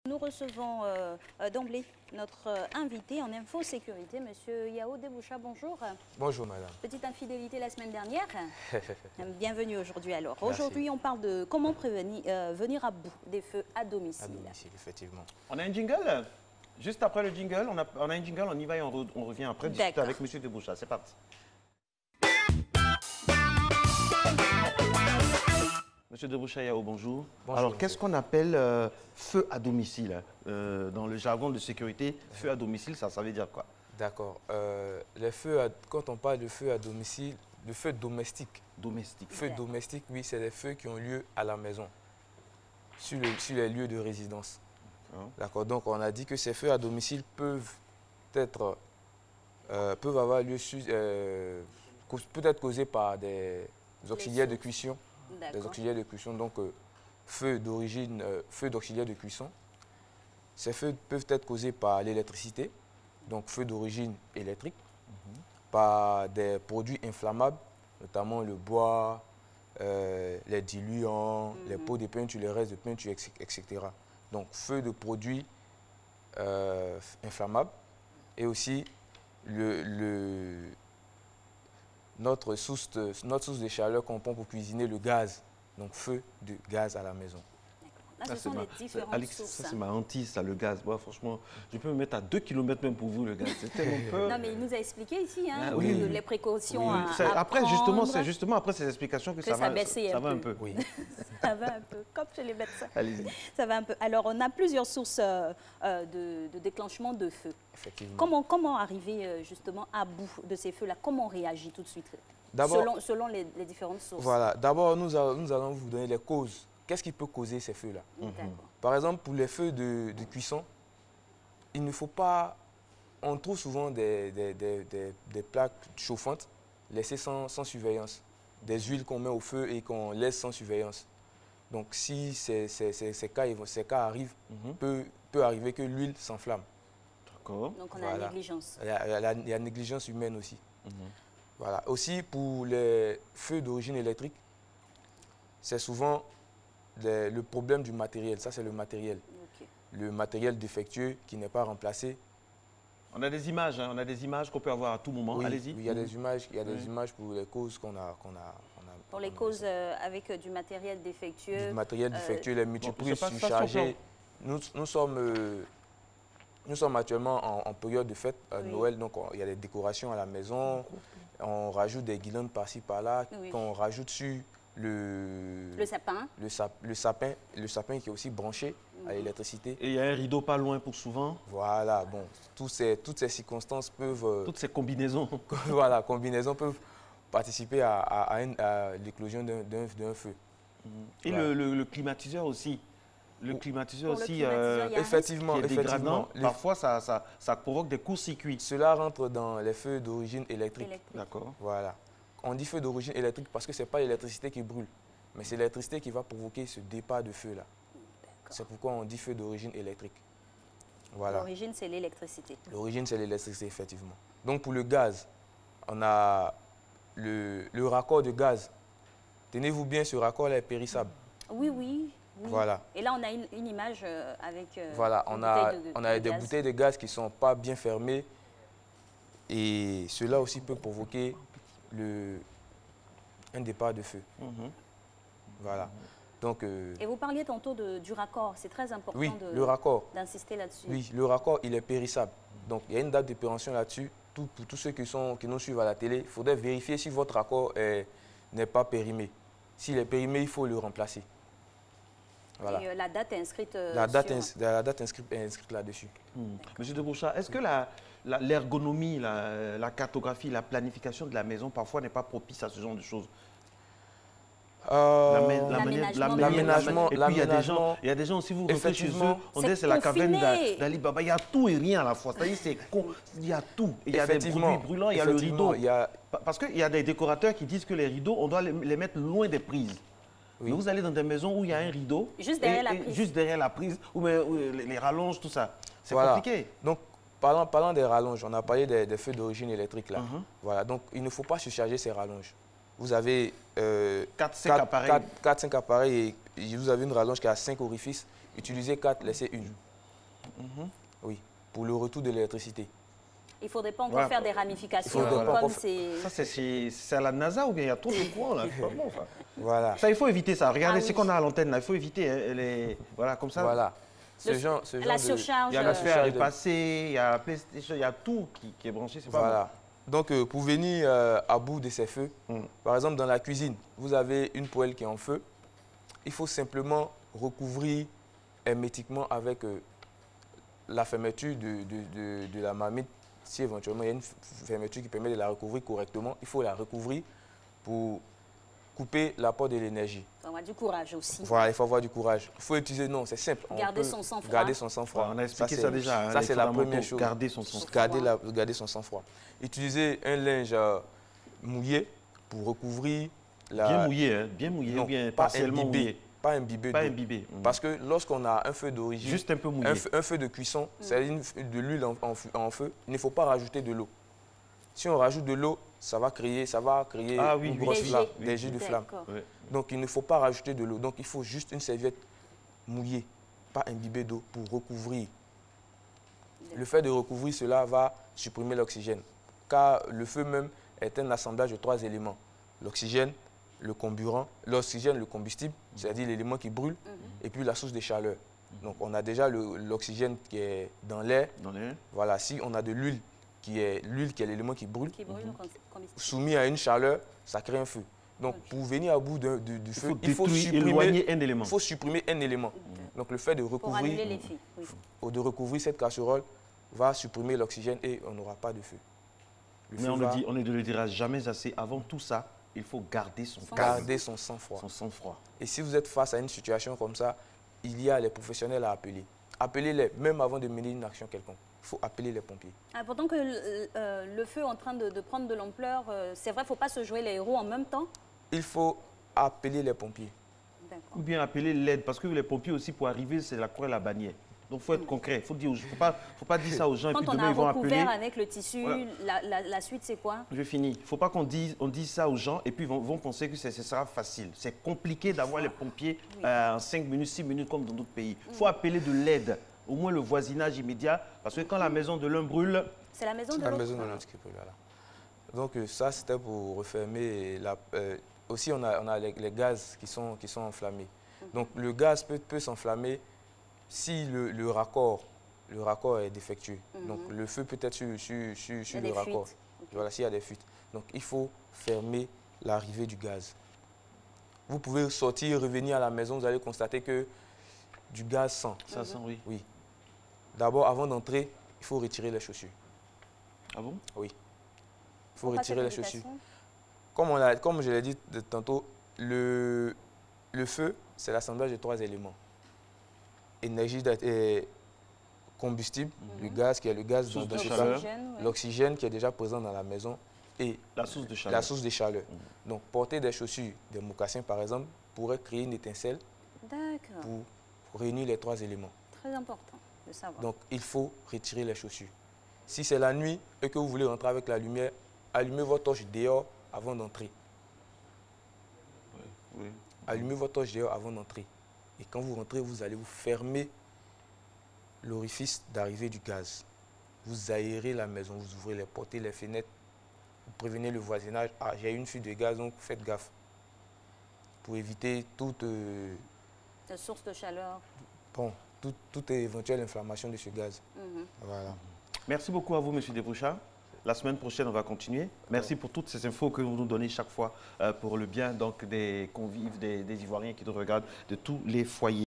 Nous recevons d'emblée notre invité en infosécurité, M. Yao Deboucha. Bonjour. Bonjour, madame. Petite infidélité la semaine dernière. Bienvenue aujourd'hui alors. Merci. Aujourd'hui, on parle de comment prévenir, venir à bout des feux à domicile. À domicile, effectivement. On a un jingle. Juste après le jingle, on a un jingle, on y va et on revient après discuter avec M. Deboucha. C'est parti. Monsieur Deboucha Yao, bonjour. Bonjour. Alors, qu'est-ce qu'on appelle feu à domicile dans le jargon de sécurité, feu à domicile, ça veut dire quoi? D'accord. Quand on parle de feu à domicile, de feu domestique. Domestique. Feu domestique, oui, c'est des feux qui ont lieu à la maison, sur les lieux de résidence. D'accord. Donc, on a dit que ces feux à domicile peuvent avoir lieu, peut-être causés par des auxiliaires de cuisson. Des auxiliaires de cuisson, donc feux d'auxiliaire de cuisson. Ces feux peuvent être causés par l'électricité, donc feux d'origine électrique, par des produits inflammables, notamment le bois, les diluants, les pots de peinture, les restes de peinture, etc. Donc feux de produits inflammables et aussi notre source de chaleur qu'on prend pour cuisiner, le gaz. Donc, feu de gaz à la maison. Là, ce sont les différentes sources. Ça, c'est ma hantise, ça, le gaz. Moi, franchement, je peux me mettre à 2 km même pour vous, le gaz. C'est tellement peur. Non, mais il nous a expliqué ici oui. les précautions à après, prendre. c'est justement après ces explications que ça va un peu. Oui. Ça va un peu, comme chez les médecins. Allez-y. Ça va un peu. Alors, on a plusieurs sources de déclenchement de feu. Effectivement. Comment arriver justement à bout de ces feux-là? Comment on réagit tout de suite selon les différentes sources? Voilà. D'abord, nous allons vous donner les causes. Qu'est-ce qui peut causer ces feux-là? Par exemple, pour les feux de cuisson, il ne faut pas... On trouve souvent des plaques chauffantes laissées sans surveillance. Des huiles qu'on met au feu et qu'on laisse sans surveillance. Donc, si ces cas arrivent, peut arriver que l'huile s'enflamme. D'accord. Donc, on a la négligence. Il y a la négligence humaine aussi. Voilà. Aussi, pour les feux d'origine électrique, c'est souvent le problème du matériel. Ça, c'est le matériel. Le matériel défectueux qui n'est pas remplacé. On a des images, on a des images qu'on peut avoir à tout moment. Oui, allez-y. Oui, il y a des images, des images pour les causes qu'on a. Pour les causes avec du matériel défectueux. Du matériel défectueux, les multiprises surchargées. Nous sommes actuellement en période de fête, Noël, donc il y a des décorations à la maison. On rajoute des guirlandes par-ci, par-là, qu'on rajoute sur le sapin qui est aussi branché à l'électricité. Et il y a un rideau pas loin pour souvent. Voilà, bon, toutes ces circonstances peuvent... Toutes ces combinaisons. Voilà, combinaisons peuvent participer à l'éclosion d'un feu. Et voilà. le climatiseur aussi. Le climatiseur aussi, effectivement, parfois ça provoque des courts-circuits. Cela rentre dans les feux d'origine électrique. D'accord. Voilà. On dit feu d'origine électrique parce que ce n'est pas l'électricité qui brûle, mais c'est l'électricité qui va provoquer ce départ de feu-là. C'est pourquoi on dit feu d'origine électrique. Voilà. L'origine, c'est l'électricité. L'origine, c'est l'électricité, effectivement. Donc, pour le gaz, on a le raccord de gaz. Tenez-vous bien, ce raccord-là est périssable. Oui, oui. Voilà. Et là, on a une image avec voilà, on a des bouteilles de gaz qui ne sont pas bien fermées. Et cela aussi peut provoquer un départ de feu. Voilà. Donc, et vous parliez tantôt du raccord. C'est très important d'insister là-dessus. Oui, le raccord, il est périssable. Donc, il y a une date de péremption là-dessus. Pour tous ceux qui nous suivent à la télé, il faudrait vérifier si votre raccord n'est pas périmé. S'il est périmé, il faut le remplacer. Voilà. Et la date est inscrite la date est inscrite là-dessus. Monsieur Deboucha, est-ce que l'ergonomie, la cartographie, la planification de la maison, parfois n'est pas propice à ce genre de choses? L'aménagement. Et puis il y a des gens, si vous rentrez chez eux, on dit c'est la caverne d'Ali Baba. Il y a tout et rien à la fois. C'est-à-dire il y a tout. Il y a des produits brûlants, il y a le rideau. Parce qu'il y a des décorateurs qui disent que les rideaux, on doit les mettre loin des prises. Oui. Mais vous allez dans des maisons où il y a un rideau, juste derrière la prise, où les rallonges, tout ça. C'est compliqué. Donc, parlant des rallonges, on a parlé des feux d'origine électrique là. Voilà, donc il ne faut pas surcharger ces rallonges. Vous avez 4-5 appareils et vous avez une rallonge qui a 5 orifices. Utilisez 4, laissez une. Oui, pour le retour de l'électricité. Il ne faudrait pas encore faire des ramifications comme c'est... Ça, c'est à la NASA ou bien il y a trop de courant là? C'est pas bon, ça. Voilà. Ça, il faut éviter ça. Regardez ce qu'on a à l'antenne là. Il faut éviter les... Voilà, comme ça. Voilà. La surcharge. Il y a la sphère à repasser, il y a la PlayStation, il y a tout qui est branché. C'est pas voilà. Bon. Donc, pour venir à bout de ces feux, par exemple, dans la cuisine, vous avez une poêle qui est en feu. Il faut simplement recouvrir hermétiquement avec la fermeture de la marmite. Si éventuellement il y a une fermeture qui permet de la recouvrir correctement, il faut la recouvrir pour couper l'apport de l'énergie. Il faut avoir du courage aussi. Voilà, il faut avoir du courage. Il faut utiliser, non, c'est simple. Garder son sang-froid. Garder son sang-froid. On a expliqué ça déjà. Hein, ça, c'est la première chose. Garder son sang-froid. Garder son sang-froid. Utiliser un linge mouillé pour recouvrir la... Bien mouillé, hein? Bien mouillé, non, bien pas partiellement imbibé. mouillé. Pas imbibé. Pas imbibé. Parce que lorsqu'on a un feu d'origine, juste un peu mouillé, un feu de cuisson, c'est de l'huile en feu, il ne faut pas rajouter de l'eau. Si on rajoute de l'eau, ça va créer une grosse flamme, des jets de flamme. Oui. Donc il ne faut pas rajouter de l'eau. Donc il faut juste une serviette mouillée, pas imbibée d'eau, pour recouvrir. Le fait de recouvrir cela va supprimer l'oxygène. Car le feu même est un assemblage de 3 éléments. L'oxygène, le comburant, l'oxygène, le combustible, c'est-à-dire l'élément qui brûle, et puis la source de chaleur. Donc on a déjà l'oxygène qui est dans l'air. Voilà, si on a de l'huile qui est l'élément qui brûle, soumis à une chaleur, ça crée un feu. Donc pour venir à bout du feu, il faut supprimer un élément. Donc le fait de recouvrir cette casserole va supprimer l'oxygène et on n'aura pas de feu. Mais on ne le dira jamais assez. Avant tout ça, il faut garder son sang-froid. Son sang-froid. Et si vous êtes face à une situation comme ça, il y a les professionnels à appeler. Appelez-les, même avant de mener une action quelconque. Il faut appeler les pompiers. Pourtant que le feu est en train de prendre de l'ampleur, c'est vrai, il ne faut pas se jouer les héros en même temps? Il faut appeler les pompiers. Ou bien appeler l'aide, parce que les pompiers aussi, pour arriver, c'est la croix et la bannière. Donc il faut être concret. Il ne faut pas dire ça aux gens et puis demain ils vont appeler. Quand on a recouvert avec le tissu, la suite c'est quoi? Je finis. Il ne faut pas qu'on dise ça aux gens et puis ils vont penser que ce sera facile. C'est compliqué d'avoir les pompiers en 5 minutes, 6 minutes comme dans d'autres pays. Il faut appeler de l'aide, au moins le voisinage immédiat, parce que quand la maison de l'un brûle... C'est la maison de l'autre qui brûle, voilà. Donc ça c'était pour refermer. Aussi on a les gaz qui sont enflammés. Donc le gaz peut s'enflammer si le raccord est défectueux. Donc le feu peut être sur le raccord. Voilà, s'il y a des fuites. Donc il faut fermer l'arrivée du gaz. Vous pouvez sortir, revenir à la maison, vous allez constater que du gaz sent. Ça sent, oui. Oui. D'abord, avant d'entrer, il faut retirer les chaussures. Ah bon? Oui. Il faut retirer les chaussures. Comme je l'ai dit tantôt, le feu, c'est l'assemblage de 3 éléments. Énergie, combustible, le gaz qui est le gaz dans l'oxygène qui est déjà présent dans la maison et la source de chaleur. Donc porter des chaussures, des mocassins par exemple, pourrait créer une étincelle pour réunir les 3 éléments. Très important de savoir. Donc il faut retirer les chaussures. Si c'est la nuit et que vous voulez rentrer avec la lumière, allumez votre torche dehors avant d'entrer. Allumez votre torche dehors avant d'entrer. Et quand vous rentrez, vous allez vous fermer l'orifice d'arrivée du gaz. Vous aérez la maison, vous ouvrez les portes et les fenêtres. Vous prévenez le voisinage. Ah, j'ai une fuite de gaz, donc faites gaffe. Pour éviter toute... la source de chaleur. Bon, toute éventuelle inflammation de ce gaz. Voilà. Merci beaucoup à vous, M. Deboucha. La semaine prochaine, on va continuer. Merci pour toutes ces infos que vous nous donnez chaque fois pour le bien donc, des convives, des Ivoiriens qui nous regardent, de tous les foyers.